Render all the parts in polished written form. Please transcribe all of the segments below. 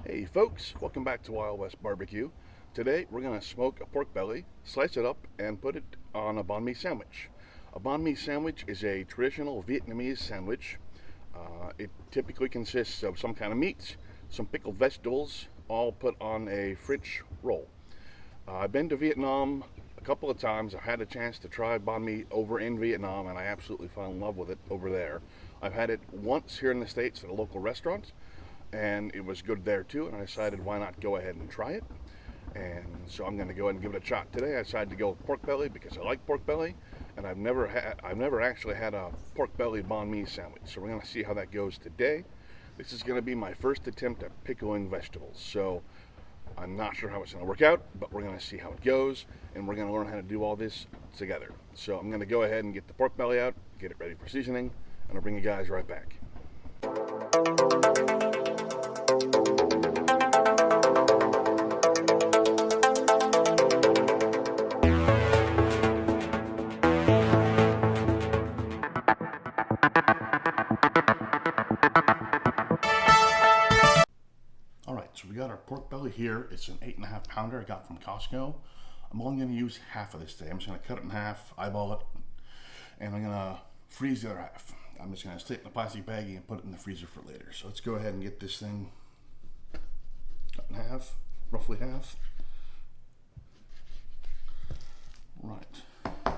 Hey folks, welcome back to Wildwest Barbecue. Today we're going to smoke a pork belly, slice it up, and put it on a banh mi sandwich. A banh mi sandwich is a traditional Vietnamese sandwich. It typically consists of some kind of meat, some pickled vegetables, all put on a French roll. I've been to Vietnam a couple of times. I've had a chance to try banh mi over in Vietnam, and I absolutely fell in love with it over there. I've had it once here in the States at a local restaurant, and it was good there too, and I decided why not go ahead and try it. And so I'm going to go ahead and give it a shot today. I decided to go with pork belly because I like pork belly, and I've never actually had a pork belly banh mi sandwich. So we're going to see how that goes today. This is going to be my first attempt at pickling vegetables, so I'm not sure how it's going to work out, but we're going to see how it goes, and we're going to learn how to do all this together. So I'm going to go ahead and get the pork belly out, get it ready for seasoning, and I'll bring you guys right back. Alright, so we got our pork belly here. It's an 8.5 pounder I got from Costco. I'm only going to use half of this today. I'm just going to cut it in half, eyeball it, and I'm going to freeze the other half. I'm just going to stick it in a plastic baggie and put it in the freezer for later. So let's go ahead and get this thing cut in half, roughly half. Right. I'm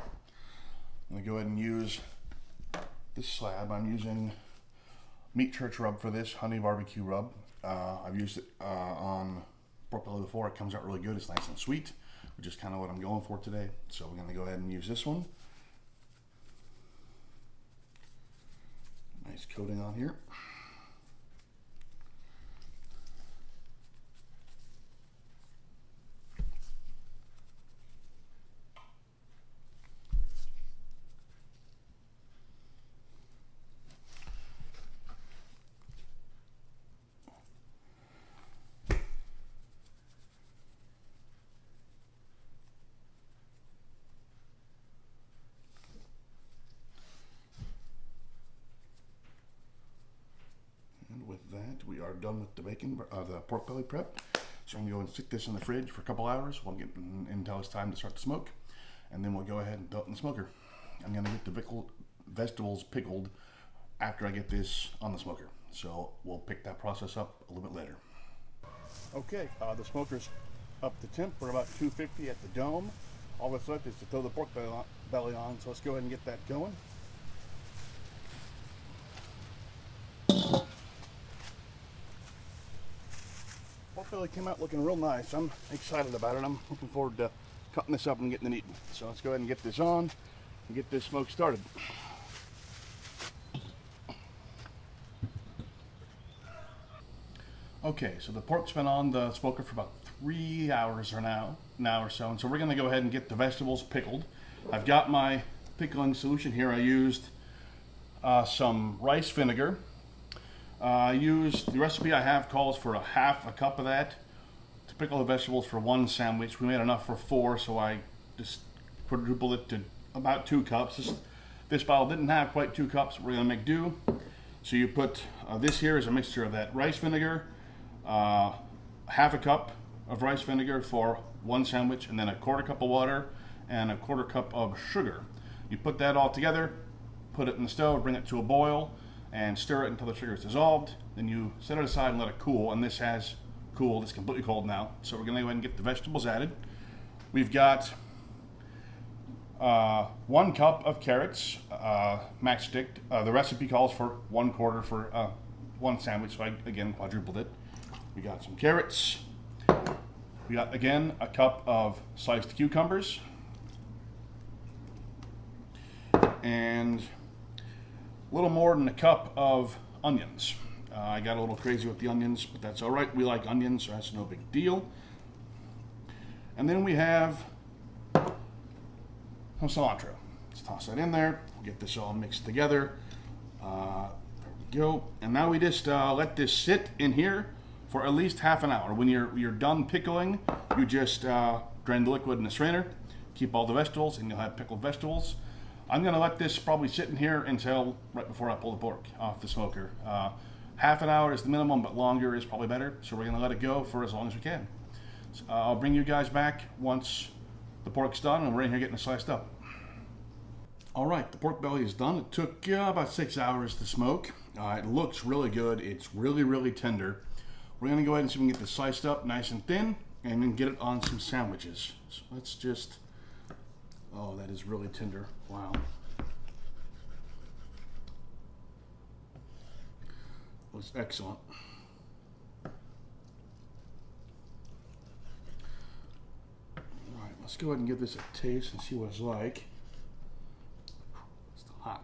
going to go ahead and use this slab. I'm using Meat Church rub for this, honey barbecue rub. I've used it on pork belly before. It comes out really good. It's nice and sweet, which is kind of what I'm going for today. So we're going to go ahead and use this one. Nice coating on here. With that, we are done with the the pork belly prep. So I'm going to go and stick this in the fridge for a couple hours. We'll get until it's time to start to smoke, and then we'll go ahead and throw it in the smoker. I'm going to get the vegetables pickled after I get this on the smoker. So we'll pick that process up a little bit later. Okay, the smoker's up to temp. We're about 250 at the dome. All that's left is to throw the pork belly on. So let's go ahead and get that going. Pork belly came out looking real nice. I'm excited about it. I'm looking forward to cutting this up and getting it eaten. So let's go ahead and get this on and get this smoke started. Okay, so the pork's been on the smoker for about 3 hours now or so, and so we're going to go ahead and get the vegetables pickled. I've got my pickling solution here. I used some rice vinegar. The recipe I have calls for half a cup of that to pickle the vegetables for one sandwich. We made enough for 4, so I just quadrupled it to about 2 cups. This bottle didn't have quite 2 cups. We're gonna make do. So you put this here is a mixture of that rice vinegar, half a cup of rice vinegar for one sandwich, and then a 1/4 cup of water and a 1/4 cup of sugar. You put that all together, put it in the stove, bring it to a boil, and stir it until the sugar is dissolved. Then you set it aside and let it cool, and this has cooled. It's completely cold now. So we're gonna go ahead and get the vegetables added. We've got 1 cup of carrots, matchstick. The recipe calls for 1/4 for one sandwich, so I again quadrupled it. We got some carrots. We got again a cup of sliced cucumbers, and a little more than a cup of onions. I got a little crazy with the onions, but that's all right. We like onions, so that's no big deal. And then we have some cilantro. Let's toss that in there. Get this all mixed together. There we go. And now we just let this sit in here for at least half an hour. When you're done pickling, you just drain the liquid in the strainer, keep all the vegetables, and you'll have pickled vegetables. I'm gonna let this probably sit in here until right before I pull the pork off the smoker. Half an hour is the minimum, but longer is probably better. So we're gonna let it go for as long as we can. So, I'll bring you guys back once the pork's done and we're in here getting it sliced up. All right, the pork belly is done. It took about 6 hours to smoke. It looks really good. It's really, really tender. We're gonna go ahead and see if we can get this sliced up nice and thin and then get it on some sandwiches. So let's just, oh, that is really tender. Wow. Was excellent. All right, let's go ahead and give this a taste and see what it's like. It's still hot.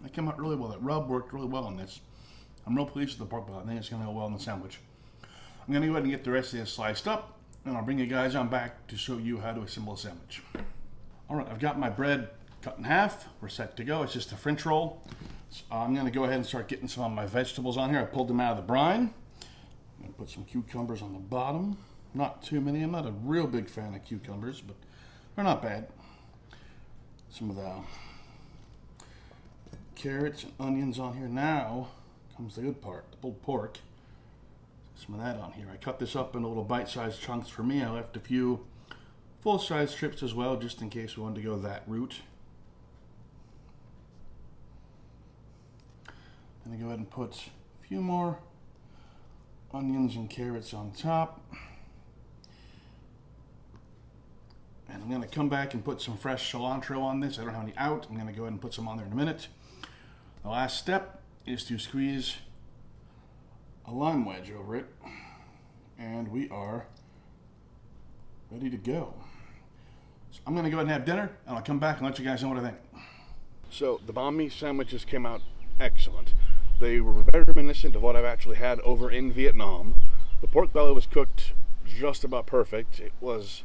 That came out really well. That rub worked really well on this. I'm real pleased with the pork belly. I think it's gonna go well in the sandwich. I'm gonna go ahead and get the rest of this sliced up, and I'll bring you guys on back to show you how to assemble a sandwich. All right, I've got my bread cut in half. We're set to go. It's just a French roll. So I'm gonna go ahead and start getting some of my vegetables on here. I pulled them out of the brine. I'm gonna put some cucumbers on the bottom. Not too many. I'm not a real big fan of cucumbers, but they're not bad. Some of the carrots and onions on here. Now comes the good part, the pulled pork. Some of that on here. I cut this up into little bite-sized chunks for me. I left a few full-size strips as well, just in case we wanted to go that route. I'm going to go ahead and put a few more onions and carrots on top. And I'm going to come back and put some fresh cilantro on this. I don't have any out. I'm going to go ahead and put some on there in a minute. The last step is to squeeze a lime wedge over it, and we are ready to go. So I'm going to go ahead and have dinner, and I'll come back and let you guys know what I think. So the banh mi sandwiches came out excellent. They were very reminiscent of what I've actually had over in Vietnam. The pork belly was cooked just about perfect. It was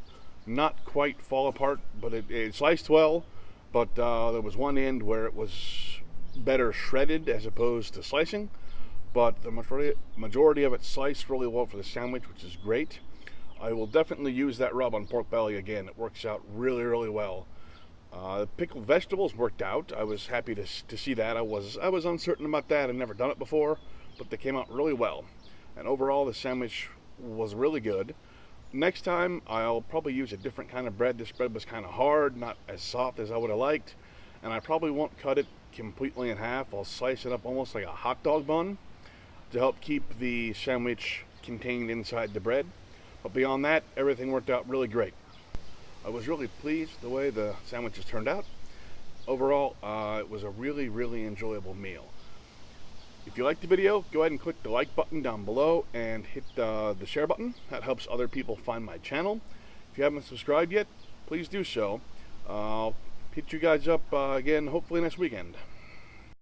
not quite fall apart, but it sliced well, but there was one end where it was better shredded as opposed to slicing. But the majority of it sliced really well for the sandwich, which is great. I will definitely use that rub on pork belly again. It works out really, really well. Pickled vegetables worked out. I was happy to see that. I was uncertain about that. I'd never done it before, but they came out really well. And overall, the sandwich was really good. Next time, I'll probably use a different kind of bread. This bread was kind of hard, not as soft as I would have liked. And I probably won't cut it completely in half. I'll slice it up almost like a hot dog bun to help keep the sandwich contained inside the bread. But beyond that, everything worked out really great. I was really pleased with the way the sandwiches turned out. Overall, it was a really, really enjoyable meal. If you liked the video, go ahead and click the like button down below and hit the share button. That helps other people find my channel. If you haven't subscribed yet, please do so. I'll hit you guys up again hopefully next weekend.